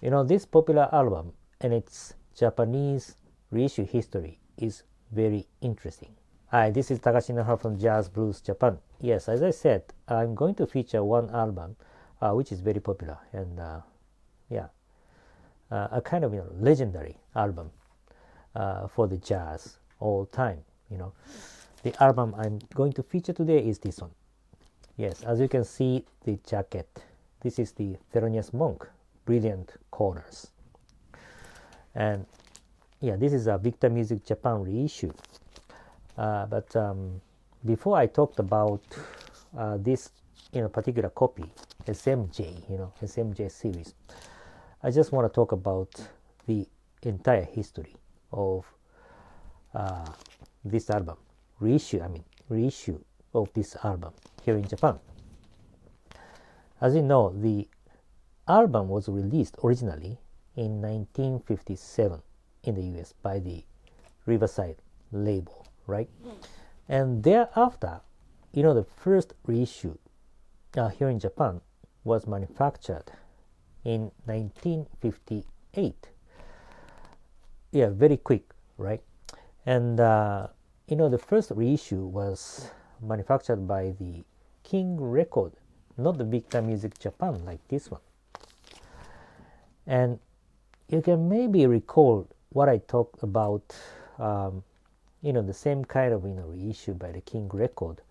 This popular album and its Japanese reissue history is very interesting. Hi, this is Takashi Nahara from Jazz Blues Japan. Yes, as I said, I'm going to feature one album which is very popular and a kind of legendary album for the jazz all time. The album I'm going to feature today is this one. Yes, as you can see the jacket, this is the Thelonious Monk Brilliant Corners, and this is a Victor Music Japan reissue. But before I talked about this particular copy, SMJ series, I just want to talk about the entire history of this album, reissue of this album here in Japan. As you know, the album was released originally in 1957 in the US by the Riverside label, right? And thereafter, the first reissue here in Japan was manufactured in 1958. Yeah, very quick, right? And the first reissue was manufactured by the King Record, not the Victor Music Japan like this one. And you can maybe recall what I talked about, the same kind of reissue by the King Record,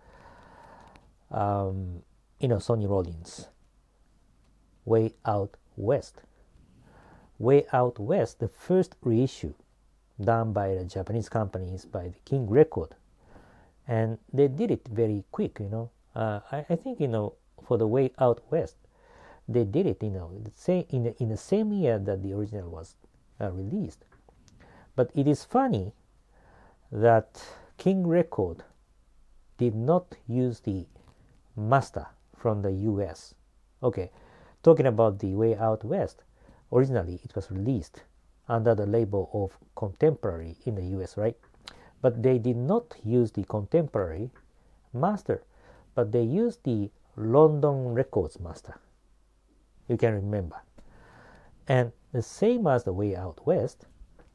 Sonny Rollins, Way Out West. Way Out West, the first reissue done by the Japanese companies by the King Record, and they did it very quick. I think for the Way Out West, they did it in the same year that the original was released. But it is funny that King Record did not use the master from the US. Okay, talking about the Way Out West, originally it was released under the label of Contemporary in the US, right? But they did not use the Contemporary master, but they used the London Records master. You can remember. And the same as the Way Out West,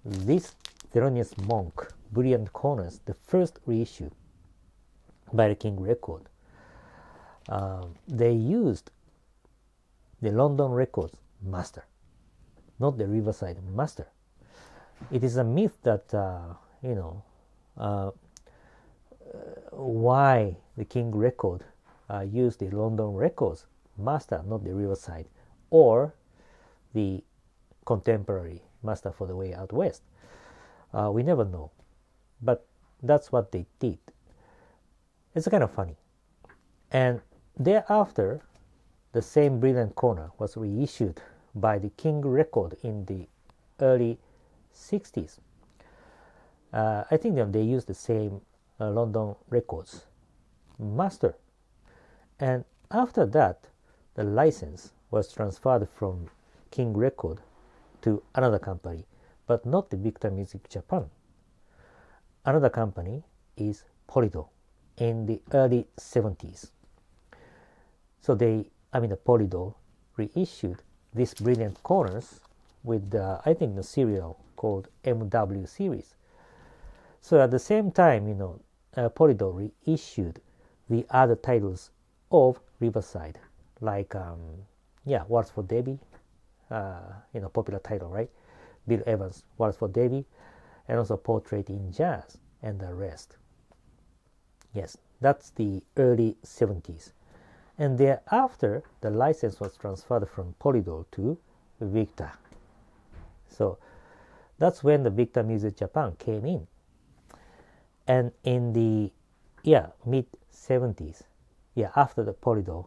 this Thelonious Monk Brilliant Corners, the first reissue by the King Record, they used the London Records master, not the Riverside master. It is a myth that why the King Record used the London Records master, not the Riverside, or the Contemporary master for the Way Out West. We never know, but that's what they did. It's kind of funny. And thereafter, the same Brilliant Corner was reissued by the King Record in the early 60s. I think they used the same London Records master. And after that, the license was transferred from King Record to another company, but not the Victor Music Japan. Another company is Polydor in the early 70s. So the Polydor reissued this Brilliant Corners with I think the serial called MW series. So at the same time, Polydor reissued the other titles of Riverside, like Waltz for Debbie, popular title, right? Bill Evans' Waltz for Debbie, and also Portrait in Jazz, and the rest. Yes, that's the early 70s. And thereafter, the license was transferred from Polydor to Victor. So that's when the Victor Music Japan came in. And in the mid-70s, after the Polydor,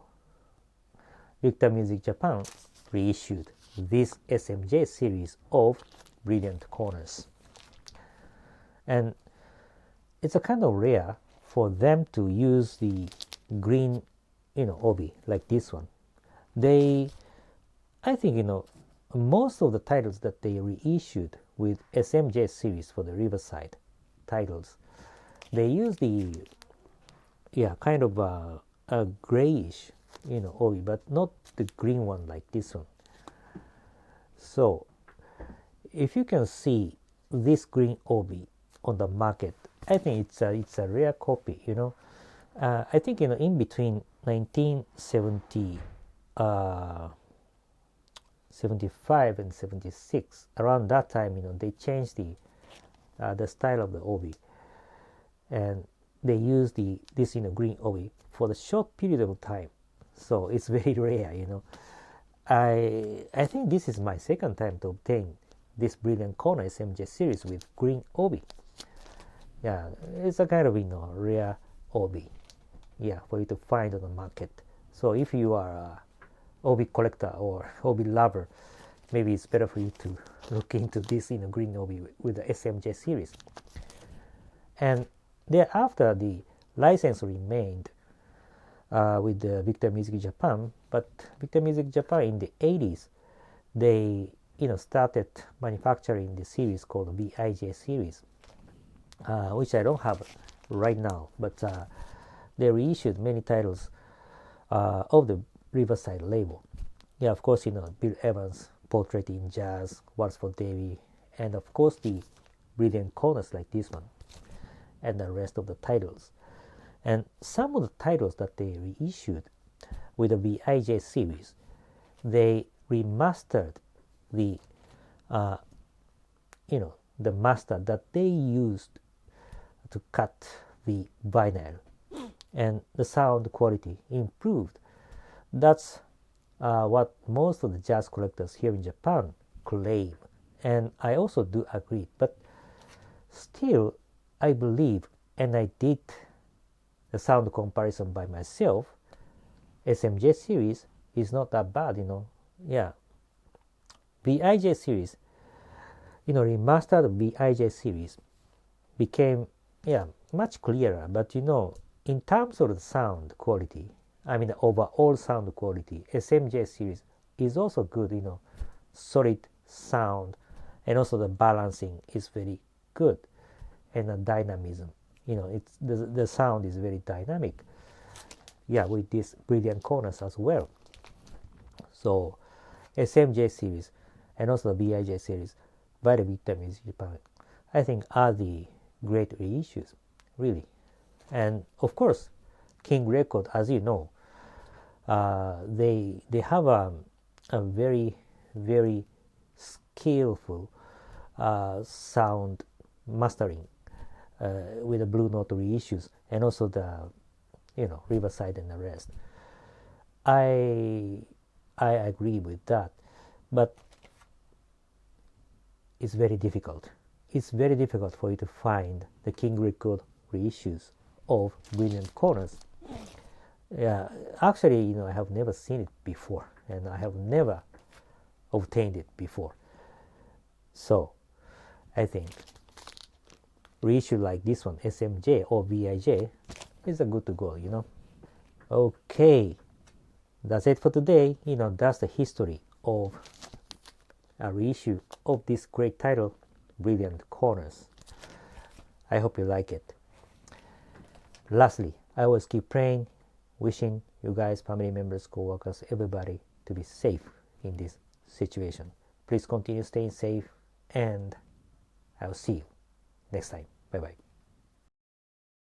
Victor Music Japan reissued this SMJ series of Brilliant Corners. And it's a kind of rare for them to use the green, obi like this one. I think, most of the titles that they reissued with SMJ series for the Riverside titles, they use the kind of a grayish obi, but not the green one like this one. So if you can see this green obi on the market, I think it's a rare copy, you know. I think, you know, in between 1970 75 and 76, around that time, you know, they changed the style of the obi, and they used this, you know, green obi for the short period of time. So it's very rare, you know. I think this is my second time to obtain this Brilliant Corner SMJ series with green obi. Yeah, it's a kind of, you know, rare obi, yeah, for you to find on the market. So if you are a obi collector or obi lover, maybe it's better for you to look into this, you know, green obi with the SMJ series. And thereafter, the license remained with the Victor Music Japan, but Victor Music Japan in the 80s, they, you know, started manufacturing the series called the VIJ series, which I don't have right now, but they reissued many titles of the Riverside label. Yeah, of course, you know, Bill Evans' Portrait in Jazz, Waltz for Davy, and of course the Brilliant Corners like this one, and the rest of the titles. And some of the titles that they reissued with the VIJ series, they remastered the, you know, the master that they used to cut the vinyl, and the sound quality improved. That's what most of the jazz collectors here in Japan claim, and I also do agree. But still, I believe, and I did the sound comparison by myself, SMJ series is not that bad, you know. Yeah, VIJ series, you know, remastered VIJ series became, yeah, much clearer. But you know, in terms of the sound quality, I mean the overall sound quality, SMJ series is also good, you know, solid sound, and also the balancing is very good, and the dynamism, you know, it's the sound is very dynamic, yeah, with these Brilliant Corners as well. So SMJ series and also the VIJ series by the Victor Music Japan, I think, are the great reissues, really. And of course, King Record, as you know, they have a very, very skillful sound mastering with the Blue Note reissues, and also the, you know, Riverside and the rest. I agree with that, but it's very difficult. It's very difficult for you to find the King Record reissues of Brilliant Corners. Yeah, actually, you know, I have never seen it before, and I have never obtained it before. So I think reissue like this one, SMJ or VIJ, is a good to go, you know. Okay, that's it for today. You know, that's the history of a reissue of this great title, Brilliant Corners. I hope you like it. Lastly, I always keep praying, wishing you guys, family members, co-workers, everybody to be safe in this situation. Please continue staying safe, and I'll see you next time. Bye-bye.